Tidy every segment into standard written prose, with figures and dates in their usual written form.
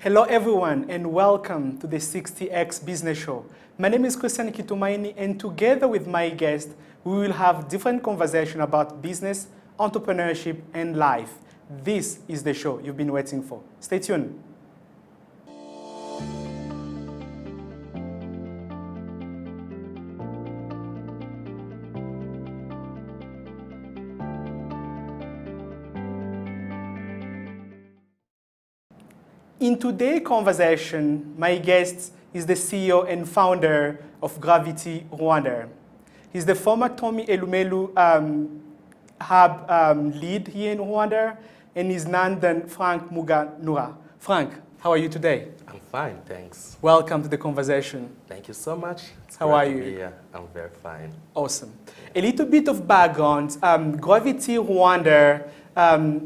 Hello everyone and welcome to the 60X Business Show. My name is Kitumaini and together with my guest, we will have different conversations about business, entrepreneurship and life. This is the show you've been waiting for. Stay tuned. In today's conversation, my guest is the CEO and founder of Gravity Rwanda. He's the former Tommy Elumelu hub lead here in Rwanda, and he's none than Frank Muganura. Frank, how are you today? I'm fine, thanks. Welcome to the conversation. Thank you so much. How are you? Yeah, I'm very fine. Awesome. A little bit of background. Gravity Rwanda,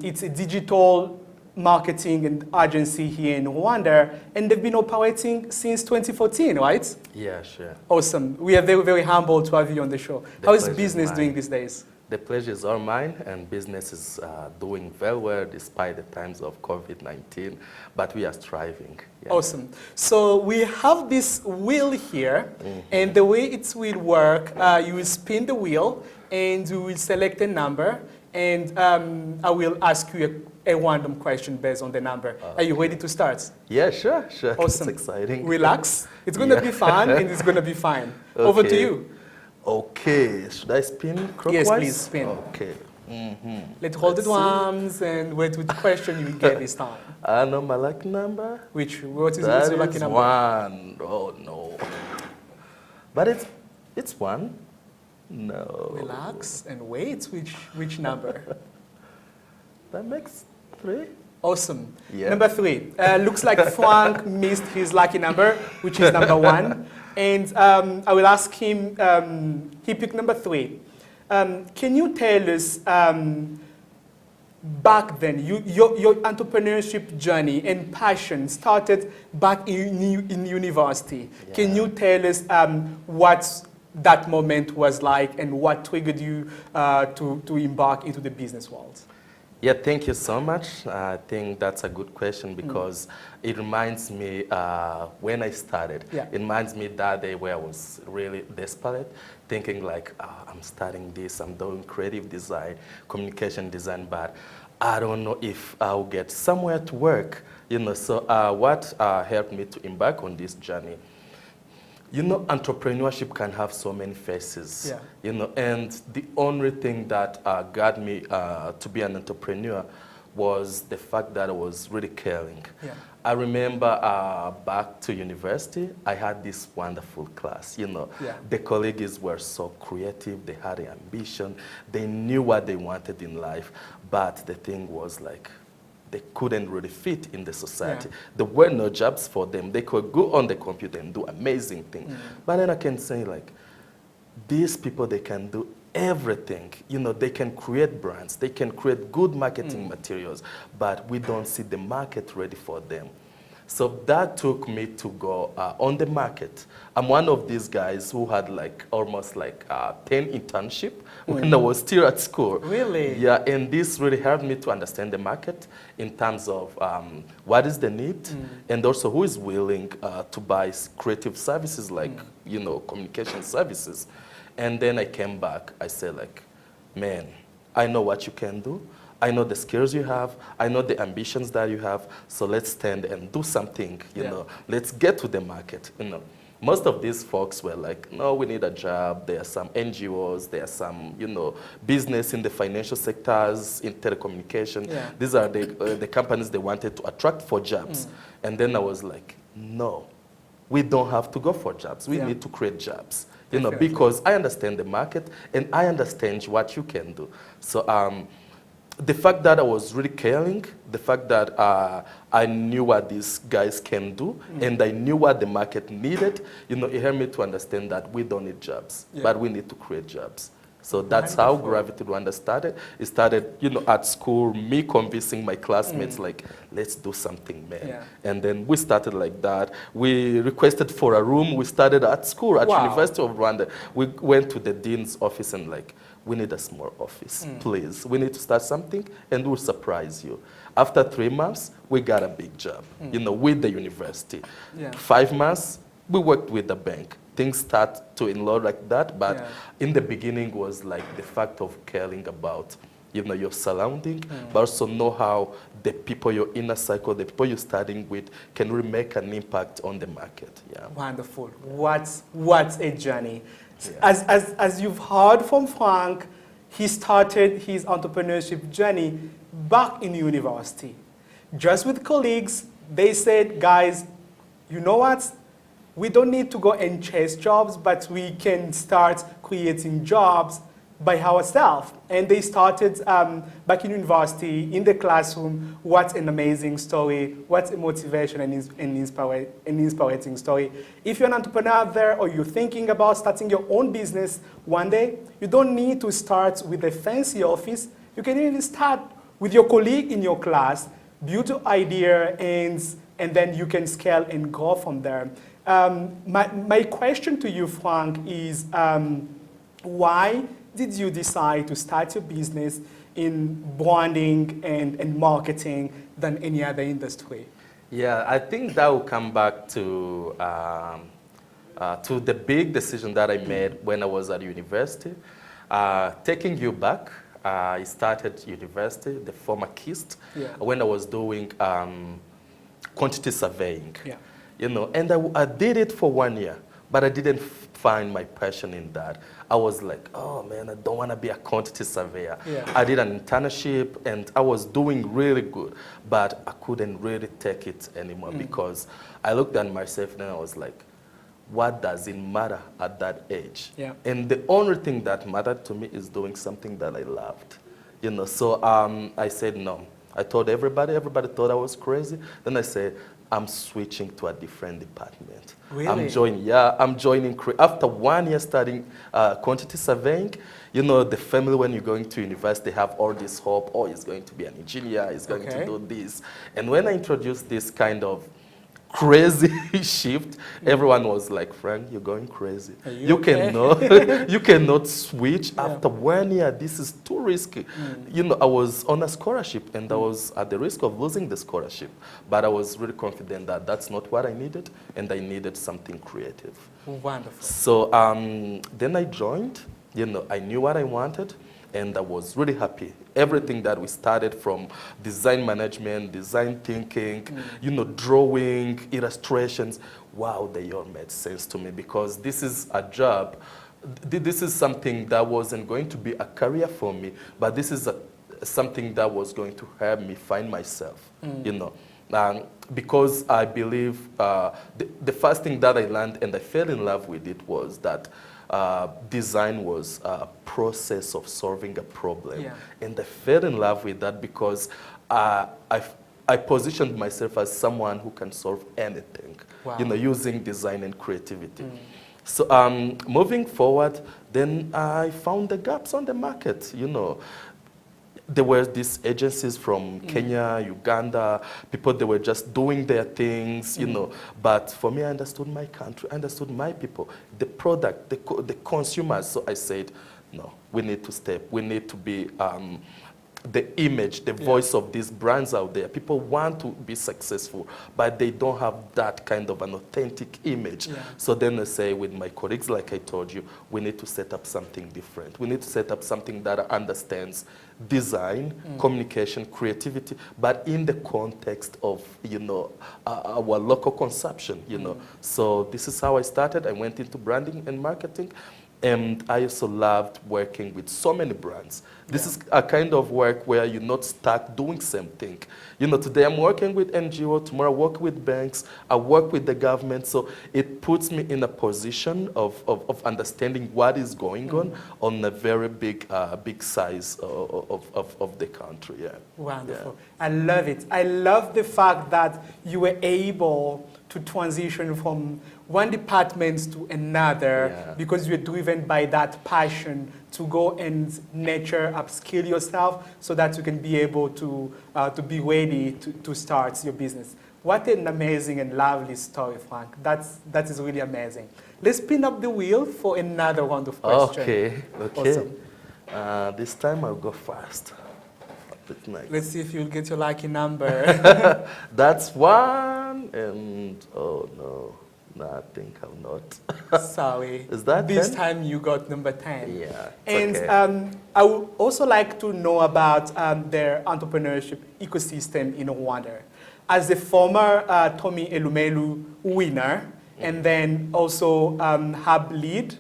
it's a digital marketing and agency here in Rwanda, and they've been operating since 2014, right? Yeah, sure. Awesome. We are very, very humbled to have you on the show. How is business doing these days? The pleasure is all mine, and business is doing very well despite the times of COVID-19, but we are striving. Yeah. Awesome. So we have this wheel here, and the way it will work, you will spin the wheel, and you will select a number, and I will ask you a random question based on the number. Are you ready to start? Yeah, sure. Awesome. It's exciting. Relax. It's going to be fun, and it's going to be fine. Okay. Over to you. Okay. Should I spin clockwise? Yes, please spin. Okay. Let's hold the drums and wait with the question you will get this time. I know my lucky number. What is That your lucky is number? 1. Oh, no. But it's 1. No. Relax and wait. Which number? That makes 3. Awesome. Yeah. Number 3. Looks like Frank missed his lucky number, which is number 1. And I will ask him, he picked number 3. Can you tell us, back then, your entrepreneurship journey and passion started back in university. Yeah. Can you tell us what that moment was like and what triggered you to embark into the business world? Yeah, thank you so much. I think that's a good question because it reminds me when I started. Yeah. It reminds me that day where I was really desperate, thinking like, I'm starting this, I'm doing creative design, communication design, but I don't know if I'll get somewhere to work. So what helped me to embark on this journey? Entrepreneurship can have so many faces, and the only thing that got me to be an entrepreneur was the fact that I was really caring. Yeah. I remember back to university, I had this wonderful class, The colleagues were so creative, they had an ambition, they knew what they wanted in life, but the thing was like, they couldn't really fit in the society. Yeah. There were no jobs for them. They could go on the computer and do amazing things. But then I can say like, these people, they can do everything. They can create brands. They can create good marketing materials, but we don't see the market ready for them. So that took me to go on the market. I'm one of these guys who had almost 10 internship when I was still at school. Really? Yeah, and this really helped me to understand the market in terms of what is the need and also who is willing to buy creative services like, communication services. And then I came back, I said man, I know what you can do. I know the skills you have. I know the ambitions that you have. So let's stand and do something, Let's get to the market, Most of these folks were like, no, we need a job. There are some NGOs. There are some, business in the financial sectors, in telecommunication. Yeah. These are the companies they wanted to attract for jobs. And then I was like, no, we don't have to go for jobs. We need to create jobs, because I understand the market and I understand what you can do. So the fact that I was really caring, the fact that I knew what these guys can do, and I knew what the market needed, it helped me to understand that we don't need jobs, but we need to create jobs. So that's how Gravity Rwanda started. It started, at school, me convincing my classmates, let's do something, man. Yeah. And then we started like that. We requested for a room. We started at school, at University of Rwanda. We went to the dean's office and we need a small office, please. We need to start something and we'll surprise you. After 3 months, we got a big job, with the university. Yeah. 5 months, we worked with the bank. Things start to enlarge like that, but in the beginning was like the fact of caring about your surrounding, but also know how the people, your inner circle, the people you're studying with can really make an impact on the market. Yeah. Wonderful. What's a journey. Yeah. As you've heard from Frank, he started his entrepreneurship journey back in university. Just with colleagues, they said, guys, you know what? We don't need to go and chase jobs, but we can start creating jobs by ourselves. And they started back in university, in the classroom. What an amazing story. What a motivation and inspiring story. If you're an entrepreneur out there or you're thinking about starting your own business one day, you don't need to start with a fancy office. You can even start with your colleague in your class, build your idea, and then you can scale and grow from there. My question to you, Frank, is why did you decide to start your business in branding and marketing than any other industry? Yeah, I think that will come back to the big decision that I made when I was at university. Taking you back, I started university, the former KIST, when I was doing quantity surveying. Yeah. And I did it for 1 year, but I didn't find my passion in that. I was like, oh man, I don't want to be a quantity surveyor. Yeah. I did an internship and I was doing really good, but I couldn't really take it anymore because I looked at myself and I was like, what does it matter at that age? Yeah. And the only thing that mattered to me is doing something that I loved. So I said no. I told everybody thought I was crazy. Then I said, I'm switching to a different department. Really? I'm joining. After 1 year studying quantity surveying, the family, when you're going to university, they have all this hope. Oh, he's going to be an engineer. He's going to do this. And when I introduced this kind of crazy shift, everyone was like, Frank, you're going crazy. You cannot switch after 1 year. This is too risky. I was on a scholarship and I was at the risk of losing the scholarship. But I was really confident that that's not what I needed and I needed something creative. Wonderful. So then I joined. I knew what I wanted. And I was really happy. Everything that we started from design management, design thinking, drawing, illustrations, wow, they all made sense to me because this is a job. This is something that wasn't going to be a career for me, but this is something that was going to help me find myself, because I believe the first thing that I learned and I fell in love with it was that design was a process of solving a problem. Yeah. And I fell in love with that because I positioned myself as someone who can solve anything, using design and creativity. So moving forward, then I found the gaps on the market, There were these agencies from Kenya, Uganda, people, they were just doing their things, But for me, I understood my country, I understood my people, the product, the consumers. So I said, no, we need to step, we need to be the image, the voice of these brands out there. People want to be successful, but they don't have that kind of an authentic image. Yeah. So then I say with my colleagues, like I told you, we need to set up something different. We need to set up something that understands design, communication, creativity, but in the context of, our local consumption, So this is how I started. I went into branding and marketing. And I also loved working with so many brands. This is a kind of work where you're not stuck doing same thing. Today I'm working with NGO, tomorrow I work with banks, I work with the government. So it puts me in a position of understanding what is going on a very big size of the country. Yeah. Wonderful. Yeah. I love it. I love the fact that you were able to transition from one department to another because you're driven by that passion to go and nurture, upskill yourself so that you can be able to be ready to start your business. What an amazing and lovely story, Frank. That is really amazing. Let's spin up the wheel for another round of questions. Okay. Awesome. This time I'll go fast. It's nice. Let's see if you'll get your lucky number. That's one, and oh no, no, I think I'm not. Sorry. Is that this 10? time you got number 10. Yeah. And okay. I would also like to know about their entrepreneurship ecosystem in Rwanda. As a former Tommy Elumelu winner, and then also hub lead,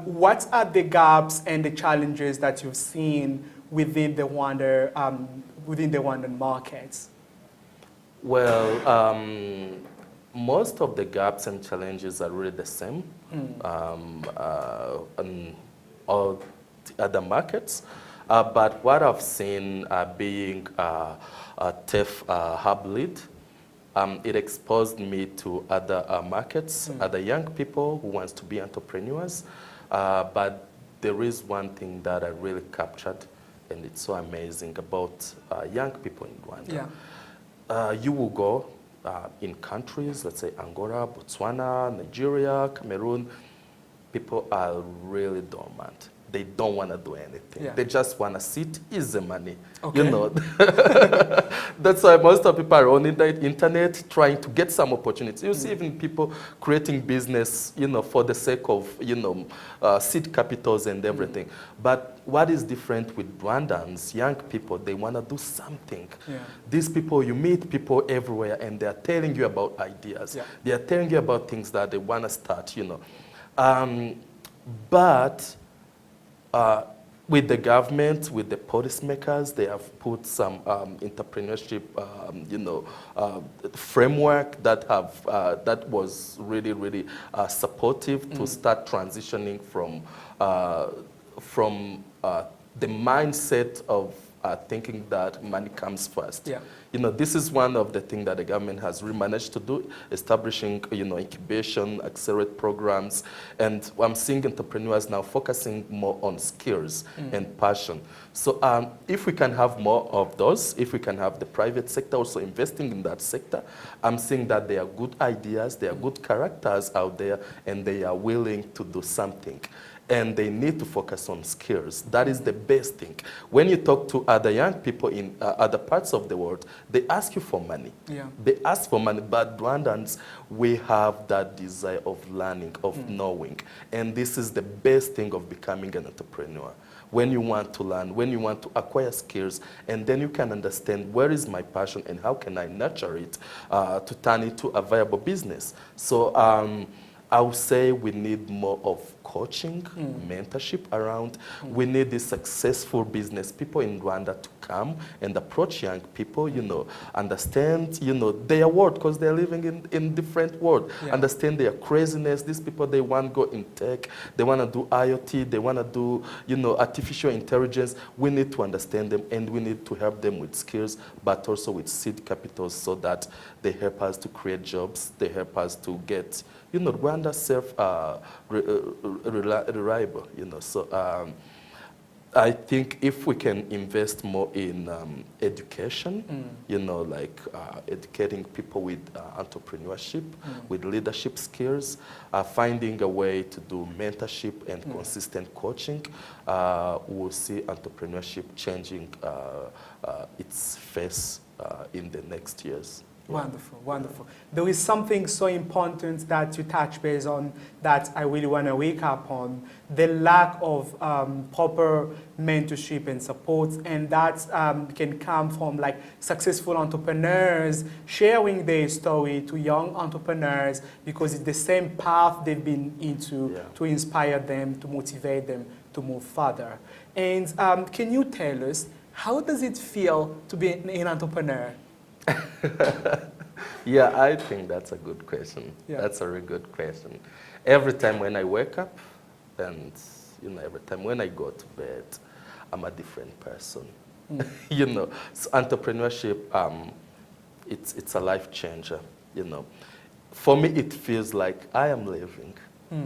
what are the gaps and the challenges that you've seen within the Rwandan markets? Well, most of the gaps and challenges are really the same in all the other markets. But what I've seen being a TEF hub lead, it exposed me to other markets, other young people who wants to be entrepreneurs. But there is one thing that I really captured, and it's so amazing about young people in Rwanda. Yeah. You will go in countries, let's say Angola, Botswana, Nigeria, Cameroon, people are really dormant. They don't want to do anything. Yeah. They just want to sit, easy money. Okay. You know, that's why most of people are on the internet trying to get some opportunities. You see even people creating business, you know, for the sake of, you know, seed capitals and everything. But what is different with Rwandans, young people, they want to do something. Yeah. These people, you meet people everywhere and they are telling you about ideas. Yeah. They are telling you about things that they want to start, you know. But with the government, with the policymakers, they have put some entrepreneurship, you know, framework that have that was really, really supportive to start transitioning from the mindset of thinking that money comes first. Yeah. You know, this is one of the things that the government has really managed to do, establishing, you know, incubation, accelerate programs, and I'm seeing entrepreneurs now focusing more on skills and passion. So if we can have more of those, if we can have the private sector also investing in that sector, I'm seeing that there are good ideas, there are good characters out there, and they are willing to do something. And they need to focus on skills. That is the best thing. When you talk to other young people in other parts of the world, they ask you for money. Yeah. They ask for money, but Rwandans, we have that desire of learning, of knowing. And this is the best thing of becoming an entrepreneur. When you want to learn, when you want to acquire skills, and then you can understand where is my passion and how can I nurture it to turn it to a viable business. So I would say we need more of coaching, mentorship around. We need these successful business people in Rwanda to come and approach young people, you know, understand, you know, their world, because they're living in different world. Yeah. Understand their craziness. These people, they want to go in tech. They want to do IoT. They want to do, you know, artificial intelligence. We need to understand them, and we need to help them with skills, but also with seed capitals so that they help us to create jobs. They help us to get, you know, Rwanda reliable, you know. So I think if we can invest more in education, you know, like educating people with entrepreneurship, with leadership skills, finding a way to do mentorship and consistent coaching, we'll see entrepreneurship changing its face in the next years. Wonderful, wonderful. There is something so important that you touch base on that I really want to wake up on, the lack of proper mentorship and support, and that can come from like successful entrepreneurs sharing their story to young entrepreneurs because it's the same path they've been into to inspire them, to motivate them to move further. And can you tell us, how does it feel to be an entrepreneur? Yeah, I think that's a good question. Yeah. That's a really good question. Every time when I wake up and, you know, every time when I go to bed, I'm a different person. You know, so entrepreneurship, it's a life changer, you know. For me, it feels like I am living,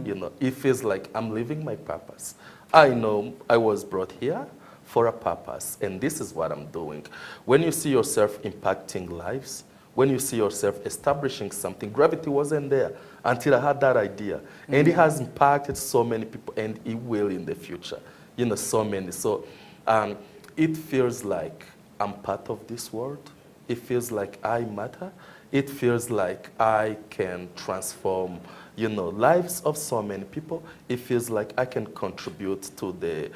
you know. It feels like I'm living my purpose. I know I was brought here for a purpose, and this is what I'm doing. When you see yourself impacting lives, when you see yourself establishing something, gravity wasn't there until I had that idea. And it has impacted so many people, and it will in the future. so many. So it feels like I'm part of this world. It feels like I matter. It feels like I can transform, lives of so many people. It feels like I can contribute to the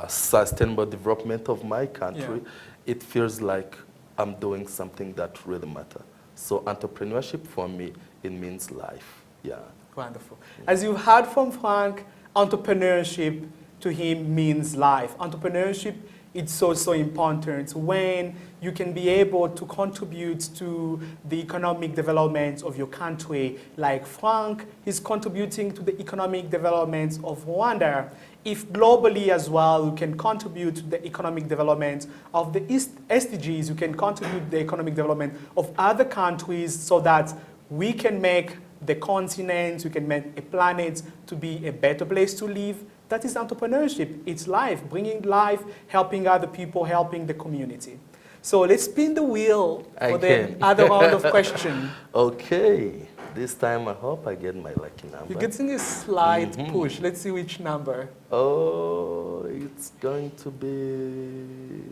sustainable development of my country. Yeah. It feels like I'm doing something that really matters. So entrepreneurship for me, it means life. Yeah. Wonderful. As you heard from Frank, entrepreneurship to him means life. Entrepreneurship, it's so important when you can be able to contribute to the economic development of your country. Like Frank is contributing to the economic development of Rwanda. If globally as well, you can contribute to the economic development of the SDGs, you can contribute to the economic development of other countries so that we can make the continent, we can make a planet to be a better place to live. That is entrepreneurship. It's life, bringing life, helping other people, helping the community. So let's spin the wheel for the other round of questions. Okay. This time I hope I get my lucky number. You're getting a slight push. Let's see which number. Oh, it's going to be...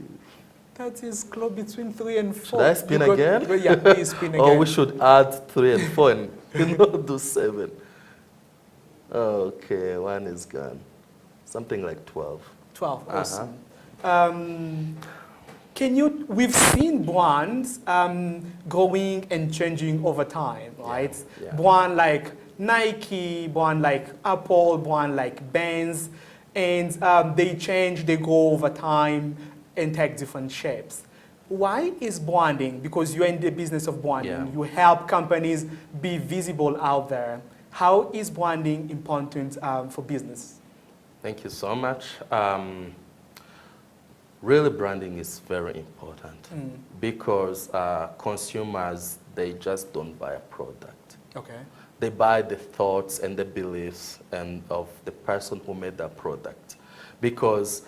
That is close between 3 and 4. Should I spin again? Yeah, please spin again. Or we should add 3 and 4 and do 7. Okay, one is gone. Something like 12. 12, awesome. We've seen brands growing and changing over time, right? Yeah. Brand like Nike, brand like Apple, brand like Benz, and they change, they grow over time and take different shapes. Why is branding? Because you're in the business of branding. Yeah. You help companies be visible out there. How is branding important for business? Thank you so much. Really, branding is very important because consumers, they just don't buy a product. Okay. They buy the thoughts and the beliefs and of the person who made that product because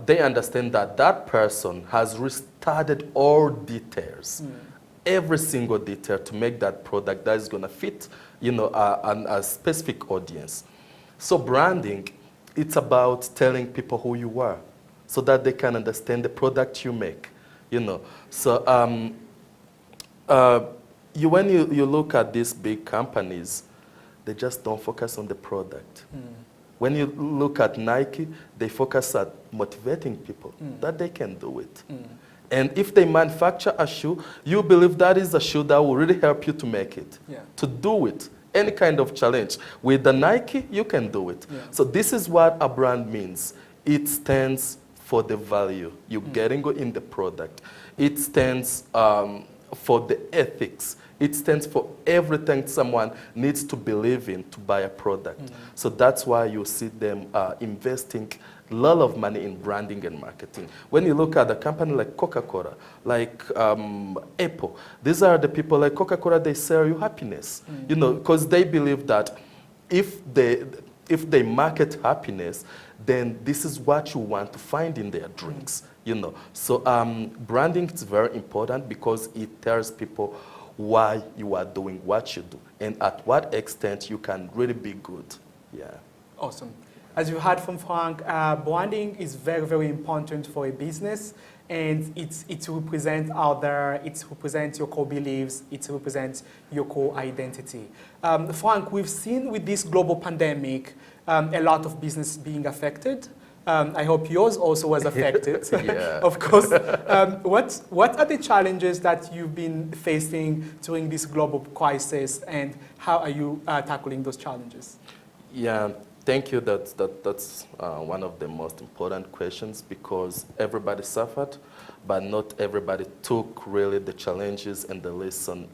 they understand that that person has studied all details, every single detail to make that product that is going to fit, a specific audience. So branding, it's about telling people who you are so that they can understand the product you make, So when you look at these big companies, they just don't focus on the product. When you look at Nike, they focus at motivating people that they can do it. And if they manufacture a shoe, you believe that is a shoe that will really help you to make it, to do it. Any kind of challenge. With the Nike, you can do it. Yeah. So this is what a brand means. It stands for the value you're getting in the product. It stands for the ethics. It stands for everything someone needs to believe in to buy a product. So that's why you see them investing a lot of money in branding and marketing. When you look at a company like Coca-Cola, like Apple, these are the people like Coca-Cola, they sell you happiness, because they believe that if they market happiness, then this is what you want to find in their drinks, So branding is very important because it tells people why you are doing what you do and at what extent you can really be good. Yeah. Awesome. As you heard from Frank, branding is very, very important for a business, and it represents out there, it represents your core beliefs, it represents your core identity. Frank, we've seen with this global pandemic a lot of business being affected. I hope yours also was affected, of course. What are the challenges that you've been facing during this global crisis, and how are you tackling those challenges? Yeah, thank you. That's one of the most important questions because everybody suffered, but not everybody took really the challenges and the lesson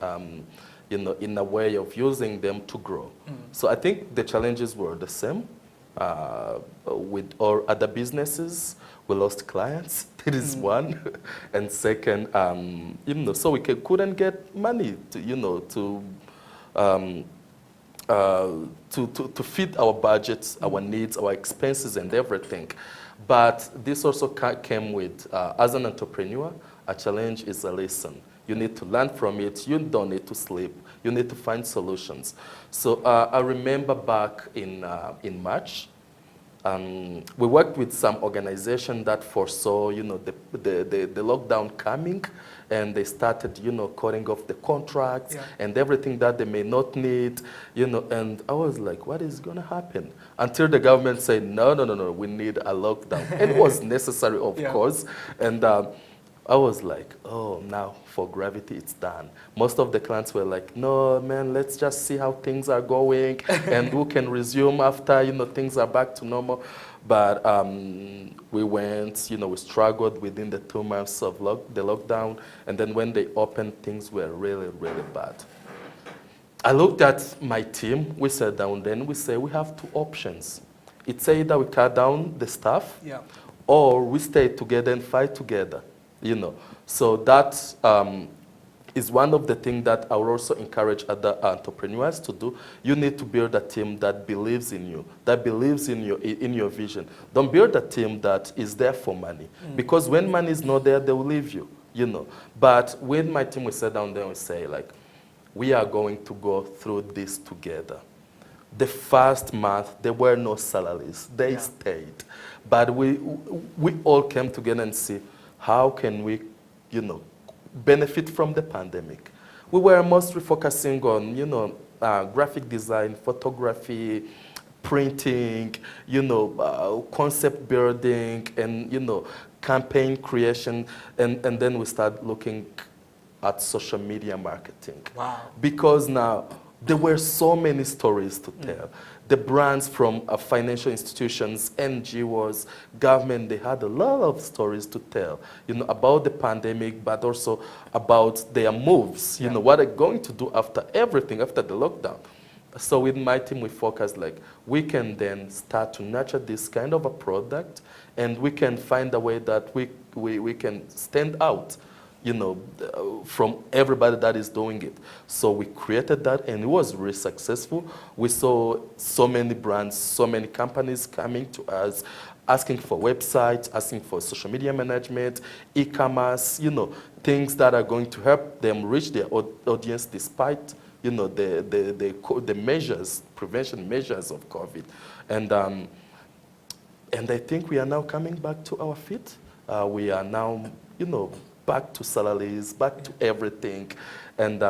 in a way of using them to grow. So I think the challenges were the same. With all other businesses, we lost clients. That is one, and second, so we couldn't get money to feed our budgets, our needs, our expenses, and everything. But this also came with, as an entrepreneur, a challenge is a lesson. You need to learn from it. You don't need to sleep. You need to find solutions. So I remember back in March, We worked with some organization that foresaw, the lockdown coming, and they started, cutting off the contracts and everything that they may not need, and I was like, what is going to happen? Until the government said, no, we need a lockdown. And it was necessary, of course, and I was like, oh, now for gravity, it's done. Most of the clients were like, no, man, let's just see how things are going and we can resume after, things are back to normal. But we went, we struggled within the 2 months of the lockdown. And then when they opened, things were really, really bad. I looked at my team. We sat down then. We said, we have 2 options. It's either we cut down the staff or we stay together and fight together. So that is one of the things that I will also encourage other entrepreneurs to do. You need to build a team that believes in you, that believes in your vision. Don't build a team that is there for money, because when money is not there, they will leave you, But with my team, we sat down there and we say, like, we are going to go through this together. The first month, there were no salaries. They stayed. But we all came together and see, how can we, benefit from the pandemic? We were mostly focusing on, graphic design, photography, printing, concept building, and, campaign creation. And then we started looking at social media marketing. Wow. Because now there were so many stories to tell. The brands from financial institutions, NGOs, government, they had a lot of stories to tell, about the pandemic, but also about their moves, what they're going to do after everything, after the lockdown. So with my team, we focused we can then start to nurture this kind of a product, and we can find a way that we can stand out, from everybody that is doing it. So we created that, and it was really successful. We saw so many brands, so many companies coming to us, asking for websites, asking for social media management, e-commerce, things that are going to help them reach their audience despite, the measures, prevention measures of COVID. And I think we are now coming back to our feet. We are now, back to salaries, back to everything. And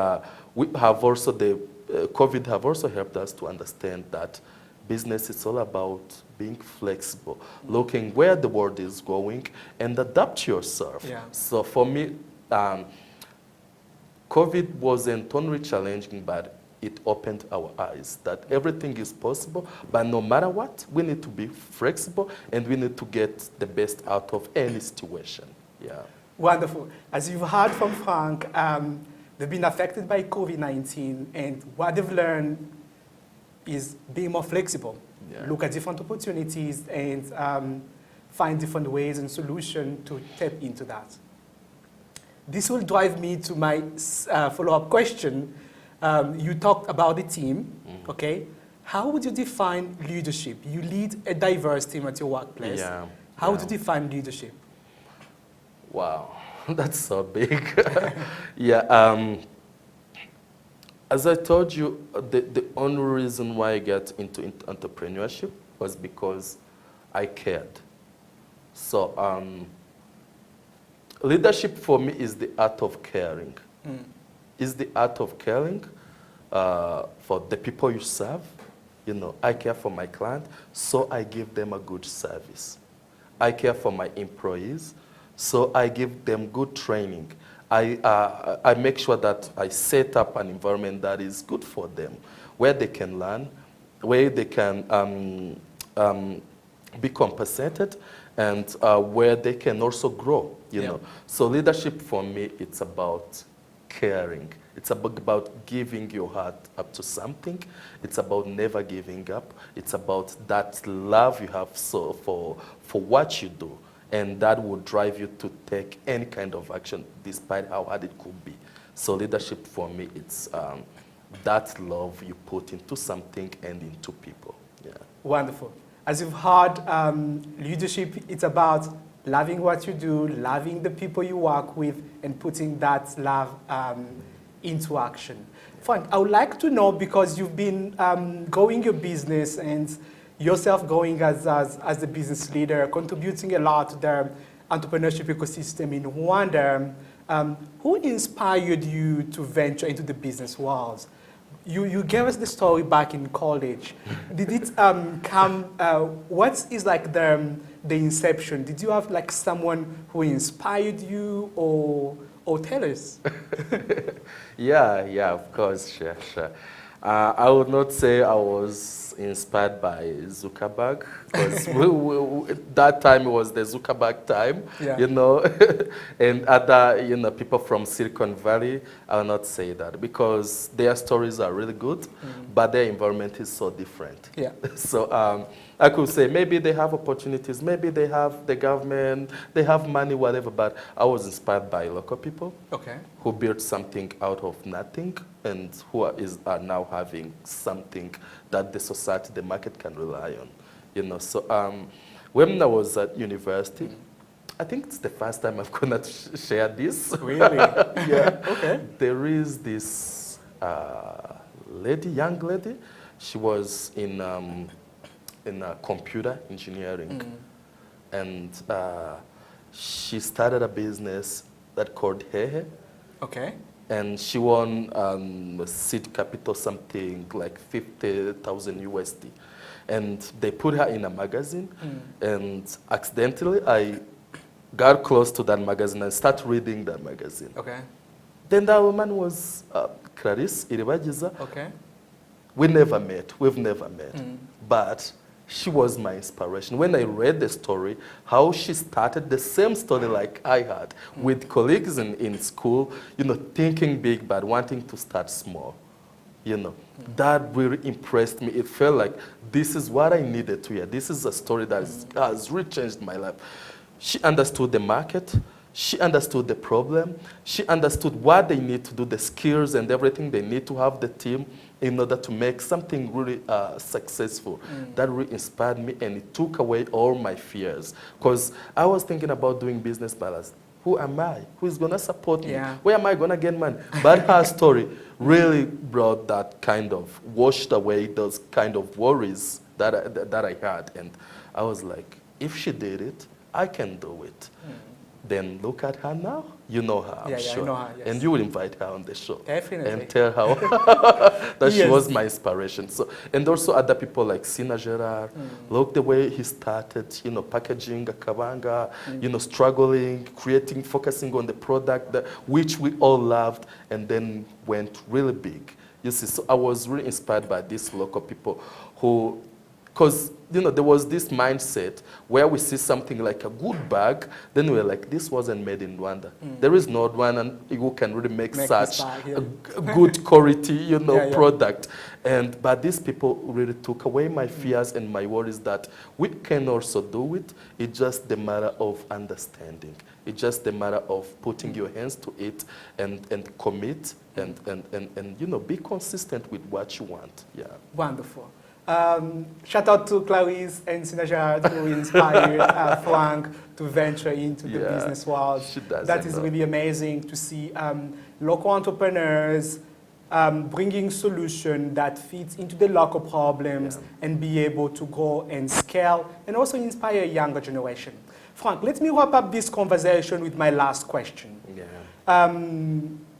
we have also, COVID have also helped us to understand that business is all about being flexible, looking where the world is going and adapt yourself. So for me, COVID wasn't only challenging, but it opened our eyes that everything is possible, but no matter what, we need to be flexible and we need to get the best out of any situation. Wonderful. As you've heard from Frank, they've been affected by COVID-19, and what they've learned is being more flexible, look at different opportunities, and find different ways and solutions to tap into that. This will drive me to my follow-up question. You talked about the team, okay? How would you define leadership? You lead a diverse team at your workplace. How would you define leadership? Wow, that's so big. As I told you, the only reason why I got into entrepreneurship was because I cared. So leadership for me is the art of caring. It's the art of caring for the people you serve. I care for my client, so I give them a good service. I care for my employees, so I give them good training. I make sure that I set up an environment that is good for them, where they can learn, where they can be compensated, and where they can also grow, you know. So leadership for me, it's about caring. It's about giving your heart up to something. It's about never giving up. It's about that love you have for what you do. And that will drive you to take any kind of action, despite how hard it could be. So leadership for me, it's that love you put into something and into people. Wonderful. As you've heard, leadership, it's about loving what you do, loving the people you work with, and putting that love into action. Frank, I would like to know, because you've been growing your business and yourself growing as a business leader, contributing a lot to the entrepreneurship ecosystem in Rwanda, who inspired you to venture into the business world? You gave us the story back in college. Did it come? What is like the inception? Did you have like someone who inspired you, or tell us? Yeah, of course, sure. I would not say I was inspired by Zuckerberg, because that time it was the Zuckerberg time, Yeah. you know, and other, people from Silicon Valley. I will not say that, because their stories are really good, but their environment is so different. Yeah. So I could say maybe they have opportunities, maybe they have the government, they have money, whatever, but I was inspired by local people. Okay. Who built something out of nothing, and who are now having something that the society, the market can rely on. So when I was at university, I think it's the first time I'm gonna share this. Really? Yeah. Okay. There is this young lady. She was in computer engineering, and she started a business that called Hehe. Okay. And she won seed capital, something like 50,000 USD. And they put her in a magazine, and accidentally I got close to that magazine and started reading that magazine. Okay. Then that woman was Clarisse Iribagiza. Okay. We've never met, but she was my inspiration. When I read the story, how she started the same story like I had, with colleagues in school, thinking big but wanting to start small. That really impressed me. It felt like this is what I needed to hear. This is a story that has really changed my life. She understood the market. She understood the problem. She understood what they need to do, the skills and everything they need to have the team in order to make something really successful. That really inspired me, and it took away all my fears. Because I was thinking about doing business balance. Who am I? Who is going to support me? Yeah. Where am I going to get money? But her story really brought that kind of, washed away those kind of worries that I had. And I was like, if she did it, I can do it. Then look at her now. You know her, I'm sure. I know her, yes. And you will invite her on the show. Definitely. And tell her that she Yes. was my inspiration. So, and also other people like Sina Gerard. Look the way he started, packaging a kabanga, struggling, creating, focusing on the product, which we all loved, and then went really big. You see, so I was really inspired by these local people who, because there was this mindset where we see something like a good bag, then we're like, this wasn't made in Rwanda. There is no Rwandan who can really make such bag, yeah. a good quality, Yeah. product. But these people really took away my fears and my worries that we can also do it. It's just the matter of understanding. It's just the matter of putting your hands to it and commit and be consistent with what you want. Yeah. Wonderful. Shout out to Clarisse and Sinajad who inspired Frank to venture into the business world. She does. That is really amazing to see local entrepreneurs bringing solutions that fit into the local problems and be able to grow and scale and also inspire a younger generation. Frank, let me wrap up this conversation with my last question. Yeah.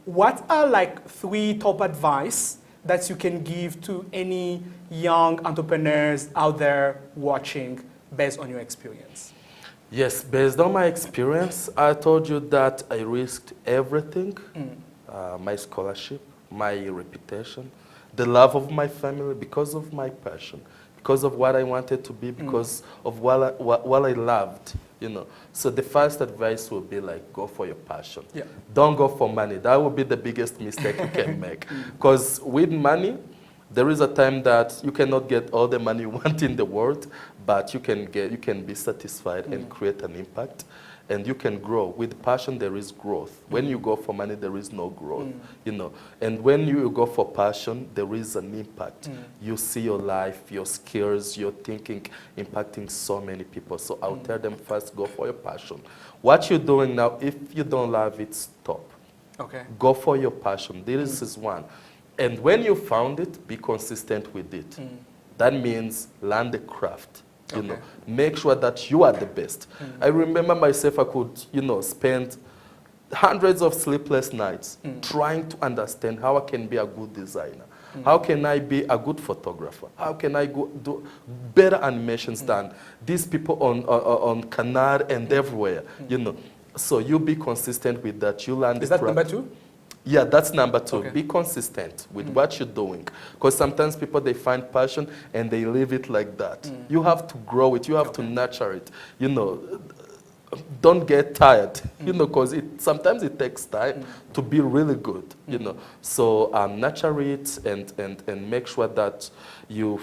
What are like 3 top advice that you can give to any young entrepreneurs out there watching based on your experience? Yes, based on my experience, I told you that I risked everything, my scholarship, my reputation, the love of my family, because of my passion, because of what I wanted to be, because of what I loved. So the first advice would be like, go for your passion. Yeah. Don't go for money. That would be the biggest mistake you can make. Because with money, there is a time that you cannot get all the money you want in the world, but you can be satisfied and create an impact, and you can grow. With passion, there is growth. When you go for money, there is no growth. And when you go for passion, there is an impact. You see your life, your skills, your thinking impacting so many people. So I'll tell them first, go for your passion. What you're doing now, if you don't love it, stop. Okay. Go for your passion. This is one. And when you found it, be consistent with it. That means learn the craft. You know, make sure that you are the best. I remember myself, I could, you know, spend hundreds of sleepless nights trying to understand how I can be a good designer. How can I be a good photographer? How can I do better animations than these people on Canard and everywhere? You know, so you be consistent with that. You learn. Is that number 2? Yeah, that's number 2. Okay. Be consistent with what you're doing. Because sometimes people, they find passion and they leave it like that. You have to grow it. You have to nurture it. You know, don't get tired, you know, because sometimes it takes time to be really good, you know. So nurture it and make sure that you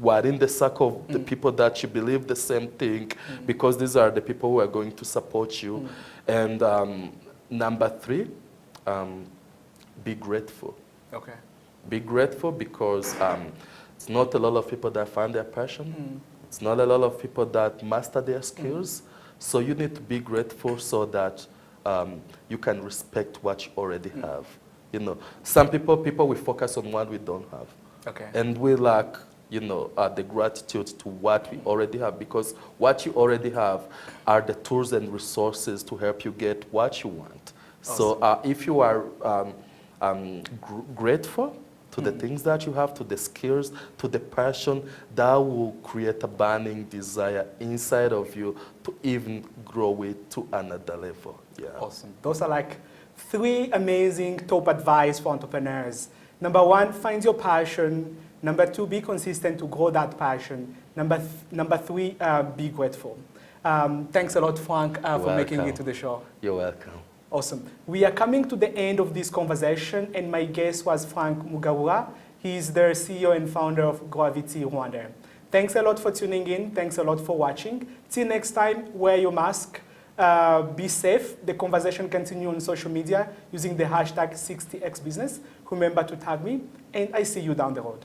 are in the circle of the people that you believe the same thing, because these are the people who are going to support you. And number 3, be grateful. Okay. Be grateful because it's not a lot of people that find their passion. It's not a lot of people that master their skills. So you need to be grateful so that you can respect what you already have. You know, some people will focus on what we don't have. Okay. And we lack, you know, the gratitude to what we already have, because what you already have are the tools and resources to help you get what you want. Awesome. So if you are grateful to the things that you have, to the skills, to the passion, that will create a burning desire inside of you to even grow it to another level. Yeah. Awesome. Those are like 3 amazing top advice for entrepreneurs. Number 1, find your passion. Number 2, be consistent to grow that passion. Number 3, be grateful. Thanks a lot, Frank, for making it to the show. You're welcome. Awesome. We are coming to the end of this conversation, and my guest was Frank Mugarura. He is the CEO and founder of Gravity Rwanda. Thanks a lot for tuning in. Thanks a lot for watching. Till next time, wear your mask. Be safe. The conversation continues on social media using the hashtag 60xbusiness. Remember to tag me, and I see you down the road.